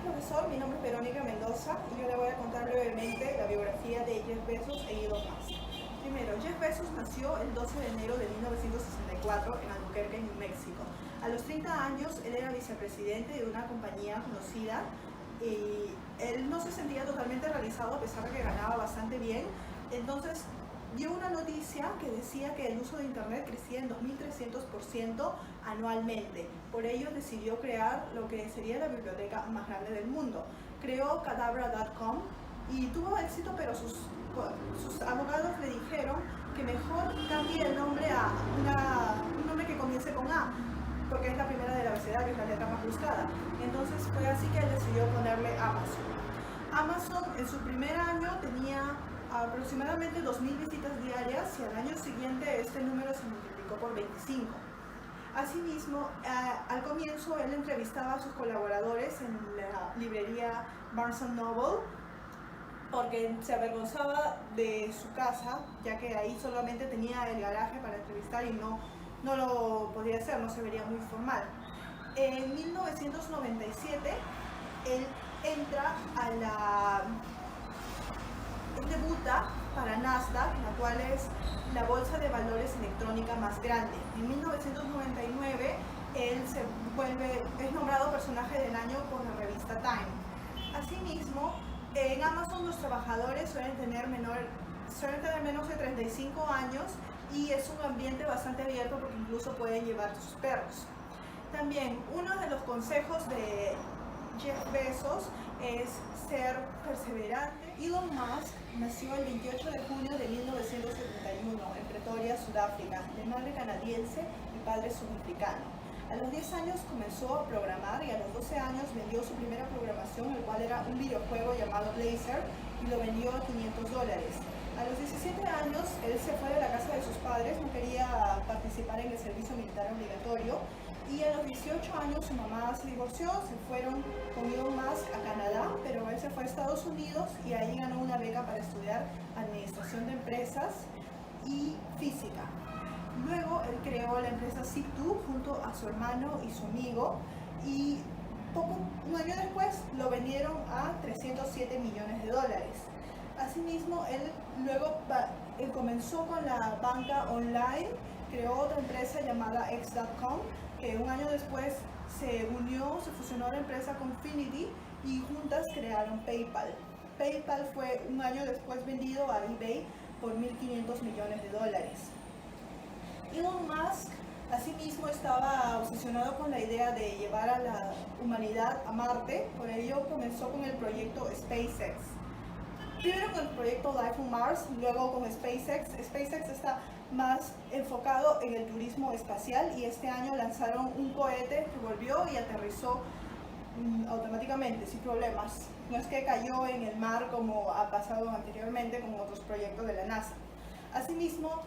profesor, mi nombre es Verónica Mendoza y yo le voy a contar brevemente la biografía de Jeff Bezos e Elon Musk. Primero, Jeff Bezos nació el 12 de enero de 1964 en Albuquerque, New México. A los 30 años, él era vicepresidente de una compañía conocida y él no se sentía totalmente realizado a pesar de que ganaba bastante bien. Entonces, dio una noticia que decía que el uso de Internet crecía en 2300% anualmente. Por ello decidió crear lo que sería la biblioteca más grande del mundo. Creó Cadabra.com y tuvo éxito, pero sus abogados le dijeron que mejor cambie el nombre a un nombre que comience con A, porque es la primera del abecedario, es la letra más buscada. Entonces fue así que él decidió ponerle Amazon. Amazon en su primer año tenía aproximadamente 2000 visitas diarias y al año siguiente este número se multiplicó por 25. Asimismo, al comienzo él entrevistaba a sus colaboradores en la librería Barnes Noble porque se avergonzaba de su casa, ya que ahí solamente tenía el garaje para entrevistar y no lo podía hacer, no se vería muy formal. En 1997 él entra a él debuta para Nasdaq, la cual es la bolsa de valores electrónica más grande. En 1999 él es nombrado personaje del año por la revista Time. Asimismo, en Amazon los trabajadores suelen tener menos de 35 años y es un ambiente bastante abierto porque incluso pueden llevar sus perros. También uno de los consejos de Jeff Bezos es ser perseverante. Elon Musk nació el 28 de junio de 1971 en Pretoria, Sudáfrica, de madre canadiense y padre sudafricano. A los 10 años comenzó a programar y a los 12 años vendió su primera programación, el cual era un videojuego llamado Blazer, y lo vendió a $500. A los 17 años él se fue de la casa de sus padres, no quería participar en el servicio militar obligatorio, y a los 18 años su mamá se divorció, se fueron con Elon Musk a Canadá, pero él se fue a Estados Unidos y ahí ganó una beca para estudiar administración de empresas y física. Luego él creó la empresa Zip2 junto a su hermano y su amigo y un año después lo vendieron a $307 millones. Asimismo, él comenzó con la banca online, creó otra empresa llamada X.com, que un año después se fusionó la empresa con Finity y juntas crearon PayPal. PayPal fue un año después vendido a eBay por $1.500 millones. Elon Musk asimismo estaba obsesionado con la idea de llevar a la humanidad a Marte, por ello comenzó con el proyecto SpaceX. Primero con el proyecto Life on Mars, luego con SpaceX. SpaceX está más enfocado en el turismo espacial y este año lanzaron un cohete que volvió y aterrizó automáticamente, sin problemas. No es que cayó en el mar como ha pasado anteriormente con otros proyectos de la NASA. Asimismo,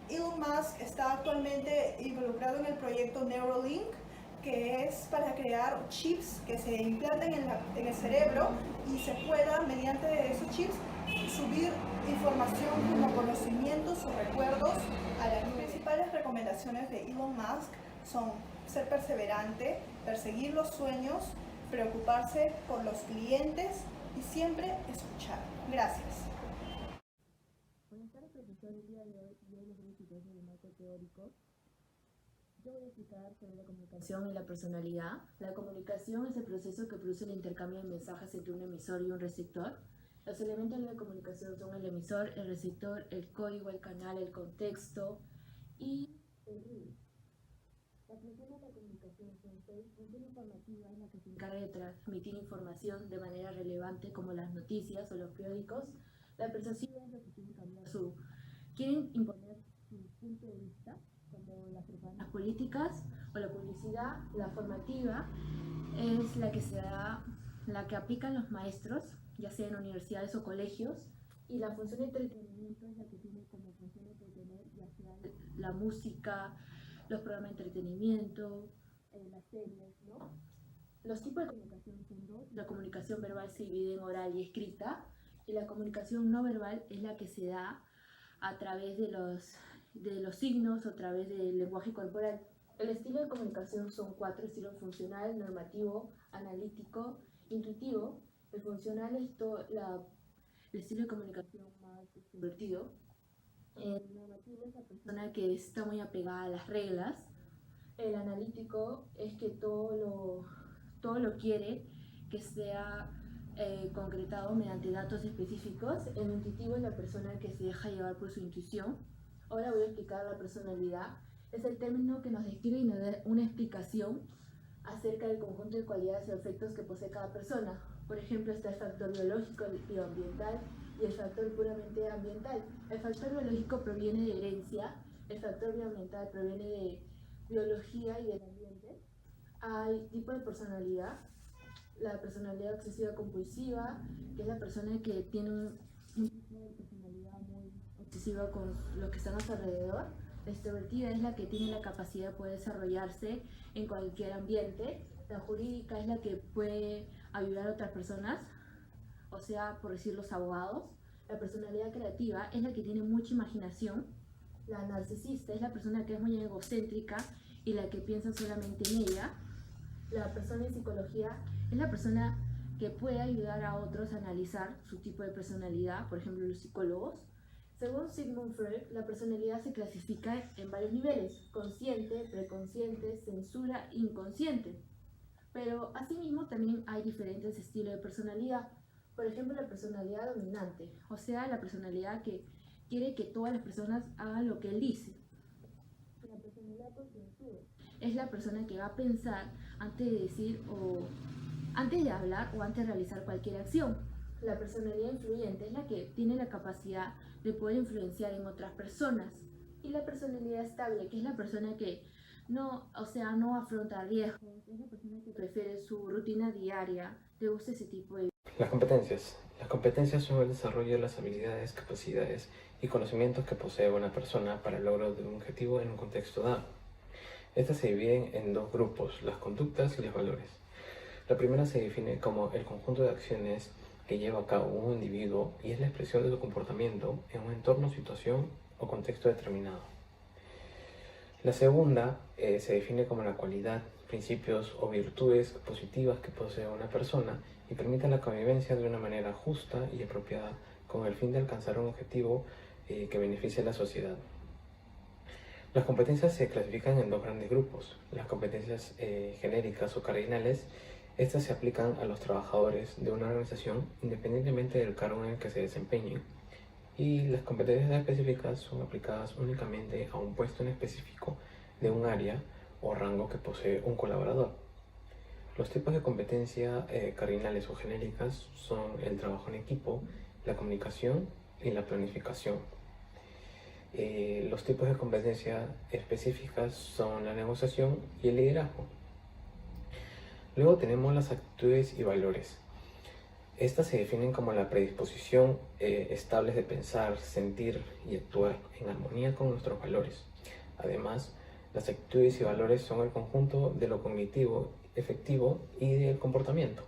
Elon Musk está actualmente involucrado en el proyecto Neuralink, que es para crear chips que se implanten en el cerebro y se pueda, mediante esos chips, subir información como conocimientos o recuerdos a las nubes. Las principales recomendaciones de Elon Musk son ser perseverante, perseguir los sueños, preocuparse por los clientes y siempre escuchar. Gracias. Buenas tardes, profesor. El día de hoy les voy a explicar sobre el marco teórico. Yo voy a explicar sobre la comunicación y la personalidad. La comunicación es el proceso que produce el intercambio de mensajes entre un emisor y un receptor. Los elementos de la comunicación son el emisor, el receptor, el código, el canal, el contexto y el ruido. La función de la comunicación son seis. Función informativa, en la que se encarga de transmitir información de manera relevante, como las noticias o los periódicos. La persuasiva es la que quieren imponer su punto de vista, como las propagandas políticas o la publicidad. La formativa es la que aplican los maestros, ya sea en universidades o colegios, y la función de entretenimiento es la que tiene como función entretener, ya sea la música, los programas de entretenimiento, las series, ¿no? Los tipos de comunicación son dos. La comunicación verbal se divide en oral y escrita, y la comunicación no verbal es la que se da a través de los signos o a través del lenguaje corporal. El estilo de comunicación son 4: estilo funcional, normativo, analítico intuitivo, el funcional es el estilo de comunicación más extrovertido. El normativo es la persona que está muy apegada a las reglas. El analítico es que todo lo quiere que sea concretado mediante datos específicos. El intuitivo es la persona que se deja llevar por su intuición. Ahora voy a explicar la personalidad. Es el término que nos describe y nos da una explicación acerca del conjunto de cualidades y efectos que posee cada persona. Por ejemplo, está el factor biológico, el bioambiental y el factor puramente ambiental. El factor biológico proviene de herencia, el factor bioambiental proviene de biología y del ambiente. Hay tipo de personalidad, la personalidad obsesiva compulsiva, que es la persona que tiene un tipo de personalidad muy obsesiva con los que están a su alrededor. La extrovertida es la que tiene la capacidad de poder desarrollarse en cualquier ambiente. La jurídica es la que puede ayudar a otras personas, o sea, por decir los abogados. La personalidad creativa es la que tiene mucha imaginación. La narcisista es la persona que es muy egocéntrica y la que piensa solamente en ella. La persona en psicología es la persona que puede ayudar a otros a analizar su tipo de personalidad, por ejemplo los psicólogos. Según Sigmund Freud, la personalidad se clasifica en varios niveles: consciente, preconsciente, censura, inconsciente. Pero asimismo también hay diferentes estilos de personalidad. Por ejemplo, la personalidad dominante, o sea, la personalidad que quiere que todas las personas hagan lo que él dice. La personalidad por censura es la persona que va a pensar antes de decir o antes de hablar o antes de realizar cualquier acción. La personalidad influyente es la que tiene la capacidad de poder influenciar en otras personas. Y la personalidad estable, que es la persona que no afronta riesgos, es la persona que prefiere su rutina diaria, le gusta ese tipo de... Las competencias. Las competencias son el desarrollo de las habilidades, capacidades y conocimientos que posee una persona para el logro de un objetivo en un contexto dado. Estas se dividen en dos grupos: las conductas y los valores. La primera se define como el conjunto de acciones que lleva a cabo un individuo y es la expresión de su comportamiento en un entorno, situación o contexto determinado. La segunda se define como la cualidad, principios o virtudes positivas que posee una persona y permite la convivencia de una manera justa y apropiada con el fin de alcanzar un objetivo que beneficie a la sociedad. Las competencias se clasifican en dos grandes grupos: las competencias genéricas o cardinales. Estas se aplican a los trabajadores de una organización independientemente del cargo en el que se desempeñen, y las competencias específicas son aplicadas únicamente a un puesto en específico de un área o rango que posee un colaborador. Los tipos de competencia cardinales o genéricas son el trabajo en equipo, la comunicación y la planificación. Los tipos de competencia específicas son la negociación y el liderazgo. Luego tenemos las actitudes y valores. Estas se definen como la predisposición estable de pensar, sentir y actuar en armonía con nuestros valores. Además, las actitudes y valores son el conjunto de lo cognitivo, efectivo y del comportamiento.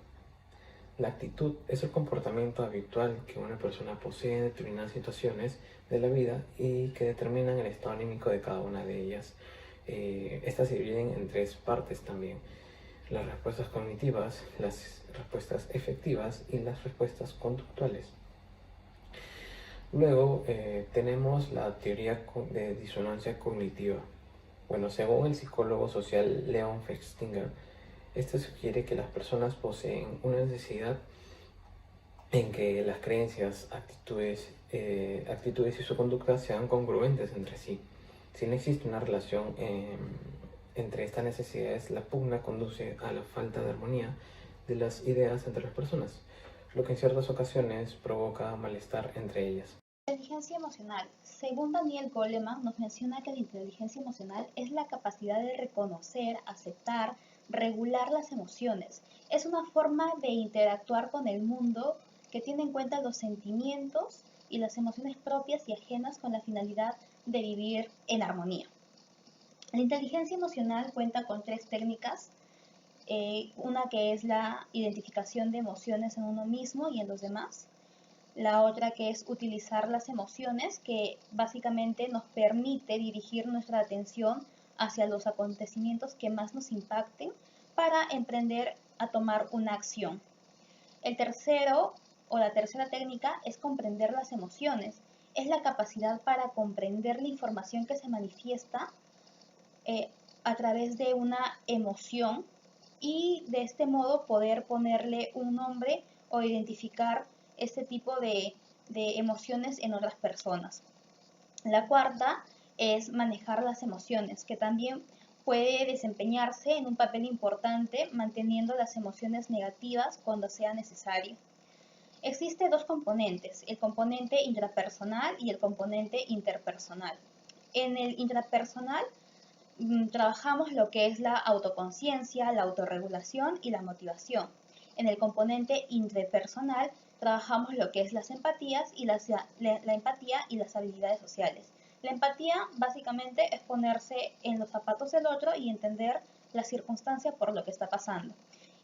La actitud es el comportamiento habitual que una persona posee en determinadas situaciones de la vida y que determinan el estado anímico de cada una de ellas. Estas se dividen en tres partes también: las respuestas cognitivas, las respuestas efectivas y las respuestas conductuales. Luego tenemos la teoría de disonancia cognitiva. Bueno, según el psicólogo social Leon Festinger, esto sugiere que las personas poseen una necesidad en que las creencias, actitudes y su conducta sean congruentes entre sí. Si no existe una relación entre estas necesidades, la pugna conduce a la falta de armonía de las ideas entre las personas, lo que en ciertas ocasiones provoca malestar entre ellas. Inteligencia emocional. Según Daniel Goleman, nos menciona que la inteligencia emocional es la capacidad de reconocer, aceptar, regular las emociones. Es una forma de interactuar con el mundo que tiene en cuenta los sentimientos y las emociones propias y ajenas con la finalidad de vivir en armonía. La inteligencia emocional cuenta con tres técnicas. Una que es la identificación de emociones en uno mismo y en los demás. La otra que es utilizar las emociones, que básicamente nos permite dirigir nuestra atención hacia los acontecimientos que más nos impacten para emprender a tomar una acción. El tercero o la tercera técnica es comprender las emociones. Es la capacidad para comprender la información que se manifiesta a través de una emoción y de este modo poder ponerle un nombre o identificar este tipo de emociones en otras personas. La cuarta es manejar las emociones, que también puede desempeñarse en un papel importante manteniendo las emociones negativas cuando sea necesario. Existen dos componentes, el componente intrapersonal y el componente interpersonal. En el intrapersonal trabajamos lo que es la autoconciencia, la autorregulación y la motivación. En el componente interpersonal trabajamos lo que es las empatías y la empatía y las habilidades sociales. La empatía básicamente es ponerse en los zapatos del otro y entender la circunstancia por lo que está pasando.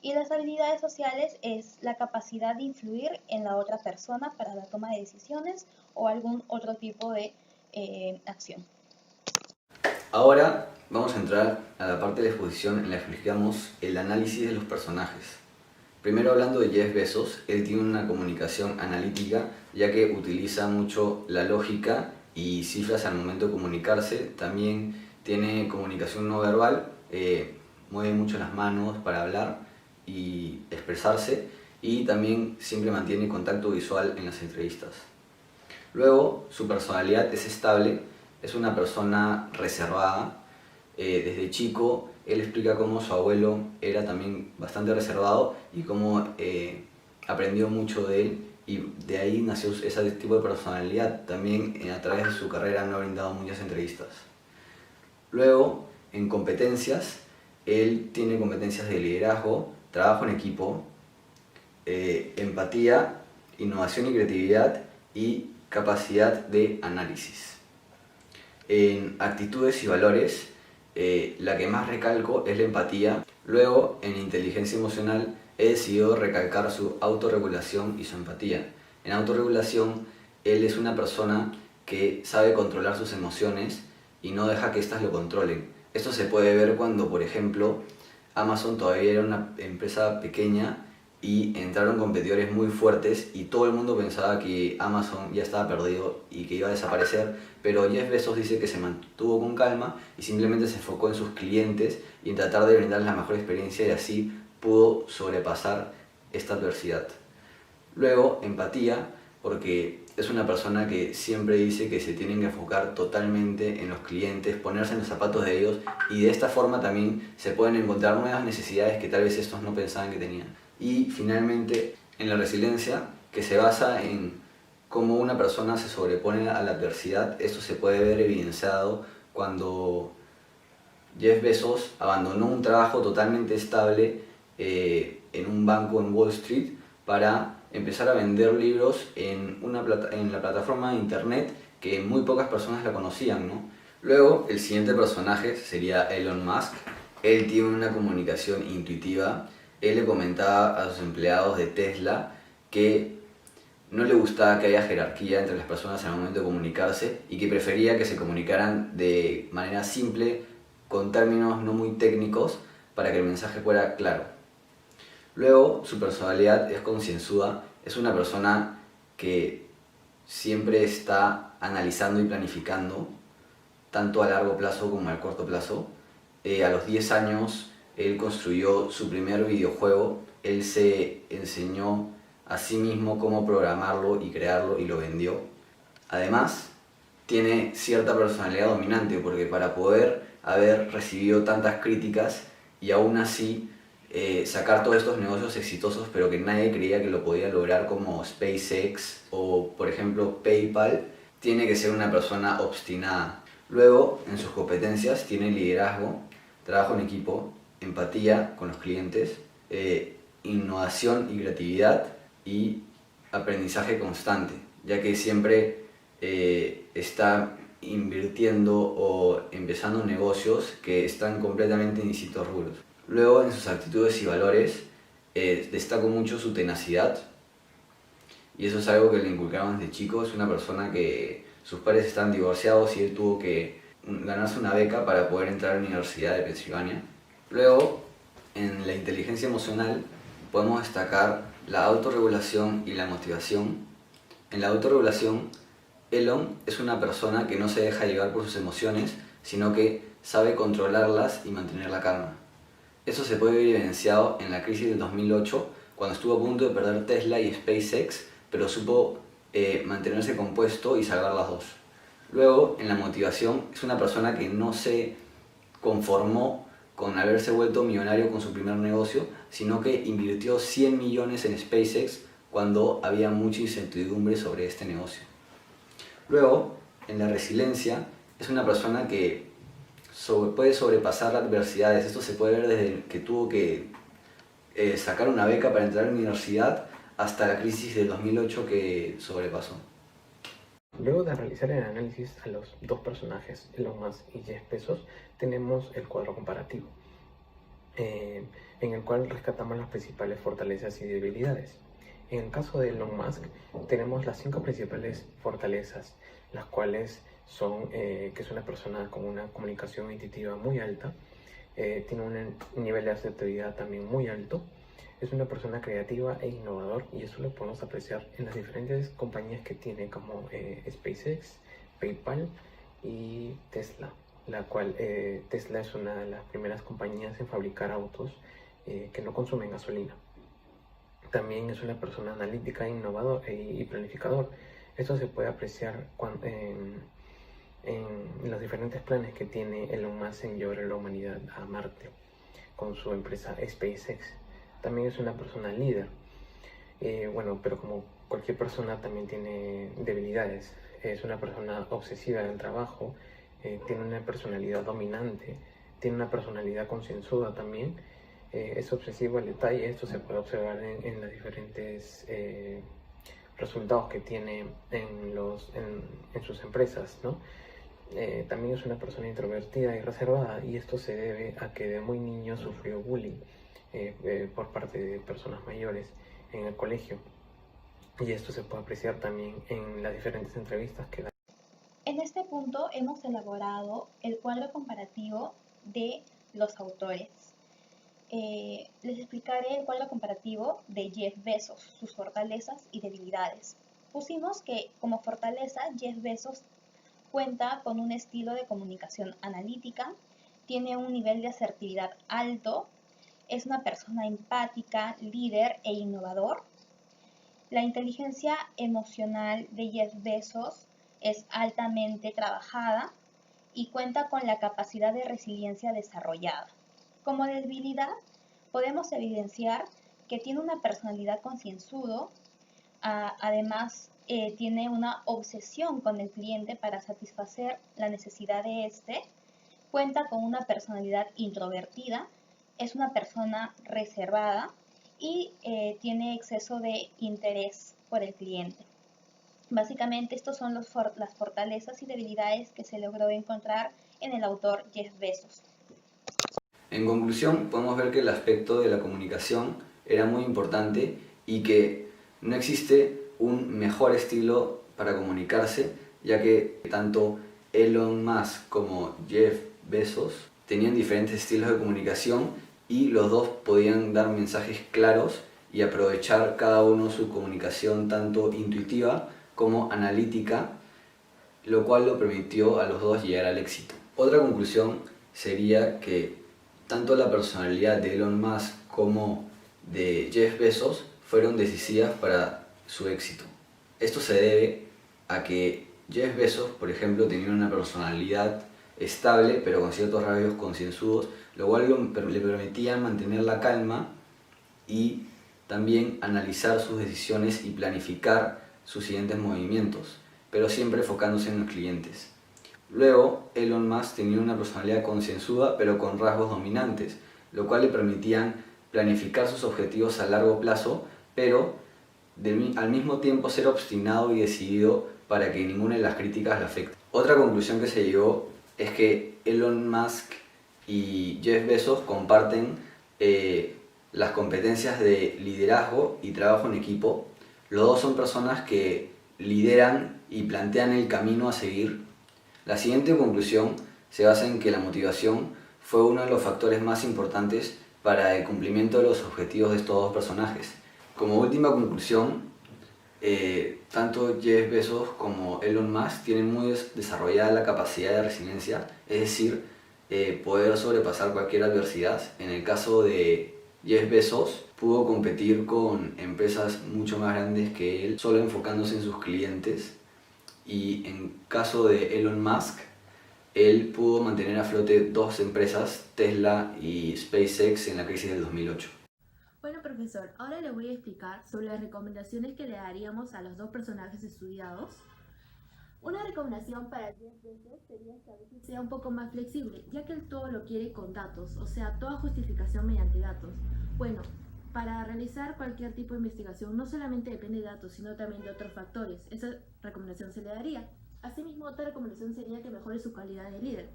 Y las habilidades sociales es la capacidad de influir en la otra persona para la toma de decisiones o algún otro tipo de acción. Ahora vamos a entrar a la parte de la exposición en la que explicamos el análisis de los personajes. Primero, hablando de Jeff Bezos, él tiene una comunicación analítica ya que utiliza mucho la lógica y cifras al momento de comunicarse. También tiene comunicación no verbal, mueve mucho las manos para hablar y expresarse, y también siempre mantiene contacto visual en las entrevistas. Luego, su personalidad es estable, es una persona reservada. Desde chico, él explica cómo su abuelo era también bastante reservado y cómo aprendió mucho de él, y de ahí nació ese tipo de personalidad. También a través de su carrera me ha brindado muchas entrevistas. Luego, en competencias, él tiene competencias de liderazgo, trabajo en equipo, empatía, innovación y creatividad y capacidad de análisis. En actitudes y valores, la que más recalco es la empatía. Luego, en inteligencia emocional, he decidido recalcar su autorregulación y su empatía. En autorregulación, él es una persona que sabe controlar sus emociones y no deja que éstas lo controlen. Esto se puede ver cuando, por ejemplo, Amazon todavía era una empresa pequeña y entraron competidores muy fuertes y todo el mundo pensaba que Amazon ya estaba perdido y que iba a desaparecer, pero Jeff Bezos dice que se mantuvo con calma y simplemente se enfocó en sus clientes y en tratar de brindarles la mejor experiencia, y así pudo sobrepasar esta adversidad. Luego, empatía, porque es una persona que siempre dice que se tienen que enfocar totalmente en los clientes, ponerse en los zapatos de ellos, y de esta forma también se pueden encontrar nuevas necesidades que tal vez estos no pensaban que tenían. Y finalmente, en la resiliencia, que se basa en cómo una persona se sobrepone a la adversidad. Esto se puede ver evidenciado cuando Jeff Bezos abandonó un trabajo totalmente estable en un banco en Wall Street para empezar a vender libros en la plataforma de internet que muy pocas personas la conocían, ¿no? Luego, el siguiente personaje sería Elon Musk. Él tiene una comunicación intuitiva. Él le comentaba a sus empleados de Tesla que no le gustaba que haya jerarquía entre las personas al momento de comunicarse y que prefería que se comunicaran de manera simple, con términos no muy técnicos, para que el mensaje fuera claro. Luego, su personalidad es concienzuda. Es una persona que siempre está analizando y planificando, tanto a largo plazo como a corto plazo. A los 10 años, él construyó su primer videojuego. Él se enseñó a sí mismo cómo programarlo y crearlo y lo vendió. Además, tiene cierta personalidad dominante, porque para poder haber recibido tantas críticas y aún así sacar todos estos negocios exitosos, pero que nadie creía que lo podía lograr, como SpaceX o, por ejemplo, PayPal, tiene que ser una persona obstinada. Luego, en sus competencias, tiene liderazgo, trabajo en equipo, empatía con los clientes, innovación y creatividad, y aprendizaje constante, ya que siempre está invirtiendo o empezando negocios que están completamente en distintos rubros. Luego, en sus actitudes y valores, destaco mucho su tenacidad, y eso es algo que le inculcaron desde chico. Es una persona que sus padres están divorciados y él tuvo que ganarse una beca para poder entrar a la Universidad de Pensilvania. Luego, en la inteligencia emocional, podemos destacar la autorregulación y la motivación. En la autorregulación, Elon es una persona que no se deja llevar por sus emociones, sino que sabe controlarlas y mantener la calma. Eso se puede ver evidenciado en la crisis del 2008, cuando estuvo a punto de perder Tesla y SpaceX, pero supo mantenerse compuesto y salvar las dos. Luego, en la motivación, es una persona que no se conformó con haberse vuelto millonario con su primer negocio, sino que invirtió 100 millones en SpaceX cuando había mucha incertidumbre sobre este negocio. Luego, en la resiliencia, es una persona que puede sobrepasar las adversidades. Esto se puede ver desde que tuvo que sacar una beca para entrar a la universidad hasta la crisis del 2008 que sobrepasó. Luego de realizar el análisis a los dos personajes, Elon Musk y Jeff Bezos, tenemos el cuadro comparativo, en el cual rescatamos las principales fortalezas y debilidades. En el caso de Elon Musk, tenemos las 5 principales fortalezas, las cuales son que es una persona con una comunicación intuitiva muy alta, tiene un nivel de asertividad también muy alto, es una persona creativa e innovador, y eso lo podemos apreciar en las diferentes compañías que tiene, como SpaceX, PayPal y Tesla, la cual Tesla es una de las primeras compañías en fabricar autos que no consumen gasolina. También es una persona analítica, innovador y planificador. Esto se puede apreciar en los diferentes planes que tiene Elon Musk en llevar a la humanidad a Marte con su empresa SpaceX. También es una persona líder, pero como cualquier persona también tiene debilidades. Es una persona obsesiva del trabajo, tiene una personalidad dominante, tiene una personalidad concienzuda también, es obsesivo al detalle. Esto se puede observar en los diferentes resultados que tiene en sus empresas, ¿no? También es una persona introvertida y reservada, y esto se debe a que de muy niño sufrió bullying por parte de personas mayores en el colegio, y esto se puede apreciar también en las diferentes entrevistas que da. En este punto hemos elaborado el cuadro comparativo de los autores. Les explicaré el cuadro comparativo de Jeff Bezos, sus fortalezas y debilidades. Pusimos que como fortaleza Jeff Bezos cuenta con un estilo de comunicación analítica, tiene un nivel de asertividad alto, es una persona empática, líder e innovador. La inteligencia emocional de Jeff Bezos es altamente trabajada y cuenta con la capacidad de resiliencia desarrollada. Como debilidad, podemos evidenciar que tiene una personalidad concienzudo, además tiene una obsesión con el cliente para satisfacer la necesidad de este, cuenta con una personalidad introvertida, es una persona reservada y tiene exceso de interés por el cliente. Básicamente estos son las fortalezas y debilidades que se logró encontrar en el autor Jeff Bezos. En conclusión, podemos ver que el aspecto de la comunicación era muy importante y que no existe un mejor estilo para comunicarse, ya que tanto Elon Musk como Jeff Bezos tenían diferentes estilos de comunicación y los dos podían dar mensajes claros y aprovechar cada uno su comunicación tanto intuitiva como analítica, lo cual lo permitió a los dos llegar al éxito. Otra conclusión sería que tanto la personalidad de Elon Musk como de Jeff Bezos fueron decisivas para su éxito. Esto se debe a que Jeff Bezos, por ejemplo, tenía una personalidad estable pero con ciertos rasgos concienzudos, lo cual le permitía mantener la calma y también analizar sus decisiones y planificar sus siguientes movimientos, pero siempre enfocándose en los clientes. Luego, Elon Musk tenía una personalidad concienzuda pero con rasgos dominantes, lo cual le permitían planificar sus objetivos a largo plazo, pero al mismo tiempo ser obstinado y decidido para que ninguna de las críticas le afecte. Otra conclusión que se llegó es que Elon Musk y Jeff Bezos comparten las competencias de liderazgo y trabajo en equipo. Los dos son personas que lideran y plantean el camino a seguir. La siguiente conclusión se basa en que la motivación fue uno de los factores más importantes para el cumplimiento de los objetivos de estos dos personajes. Como última conclusión, tanto Jeff Bezos como Elon Musk tienen muy desarrollada la capacidad de resiliencia, es decir, poder sobrepasar cualquier adversidad. En el caso de Jeff Bezos, pudo competir con empresas mucho más grandes que él, solo enfocándose en sus clientes. Y en caso de Elon Musk, él pudo mantener a flote dos empresas, Tesla y SpaceX, en la crisis del 2008. Bueno, profesor, ahora le voy a explicar sobre las recomendaciones que le daríamos a los dos personajes estudiados. Una recomendación para Jeff Bezos sería que a veces sea un poco más flexible, ya que él todo lo quiere con datos, o sea, toda justificación mediante datos. Bueno, para realizar cualquier tipo de investigación no solamente depende de datos, sino también de otros factores. Esa recomendación se le daría. Asimismo, otra recomendación sería que mejore su calidad de líder,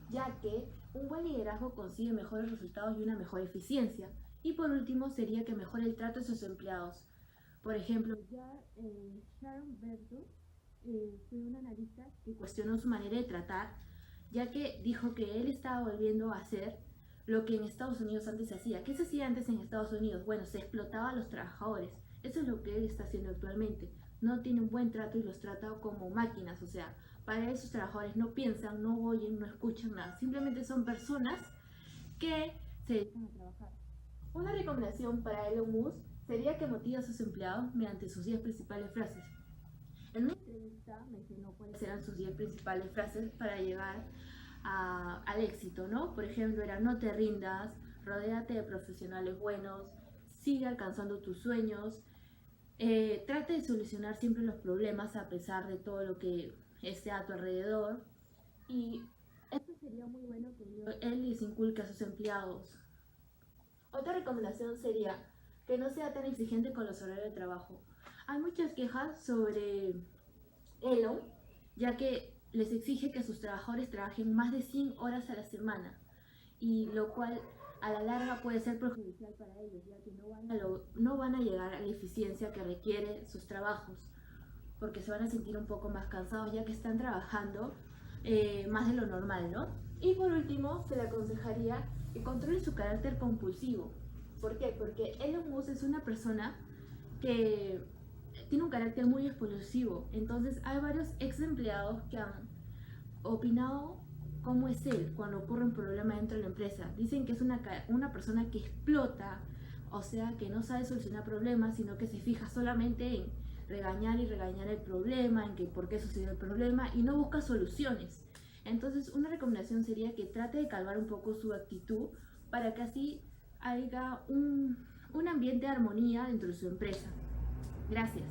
ya que un buen liderazgo consigue mejores resultados y una mejor eficiencia. Y por último, sería que mejore el trato de sus empleados. Por ejemplo, Sharon Berto fue un analista que cuestionó su manera de tratar, ya que dijo que él estaba volviendo a hacer lo que en Estados Unidos antes se hacía. ¿Qué se hacía antes en Estados Unidos? Bueno, se explotaba a los trabajadores. Eso es lo que él está haciendo actualmente. No tiene un buen trato y los trata como máquinas. O sea, para esos trabajadores no piensan, no oyen, no escuchan nada. Simplemente son personas que se dedican a trabajar. Una recomendación para Elon Musk sería que motive a sus empleados mediante sus 10 principales frases. En una entrevista mencionó cuáles eran sus 10 principales frases para llegar al éxito, ¿no? Por ejemplo, era: no te rindas, rodéate de profesionales buenos, sigue alcanzando tus sueños, trate de solucionar siempre los problemas a pesar de todo lo que esté a tu alrededor. Y esto sería muy bueno que él les inculque a sus empleados. Otra recomendación sería que no sea tan exigente con los horarios de trabajo. Hay muchas quejas sobre Elon, ya que les exige que sus trabajadores trabajen más de 100 horas a la semana, y lo cual a la larga puede ser perjudicial para ellos, ya que no van a llegar a la eficiencia que requiere sus trabajos, porque se van a sentir un poco más cansados ya que están trabajando más de lo normal, ¿no? Y por último, se le aconsejaría que controle su carácter compulsivo. ¿Por qué? Porque Elon Musk es una persona que tiene un carácter muy explosivo. Entonces hay varios ex empleados que han opinado cómo es él cuando ocurre un problema dentro de la empresa. Dicen que es una persona que explota, o sea, que no sabe solucionar problemas, sino que se fija solamente en regañar y regañar el problema, en que por qué sucedió el problema, y no busca soluciones. Entonces, una recomendación sería que trate de calmar un poco su actitud para que así haya un ambiente de armonía dentro de su empresa. Gracias.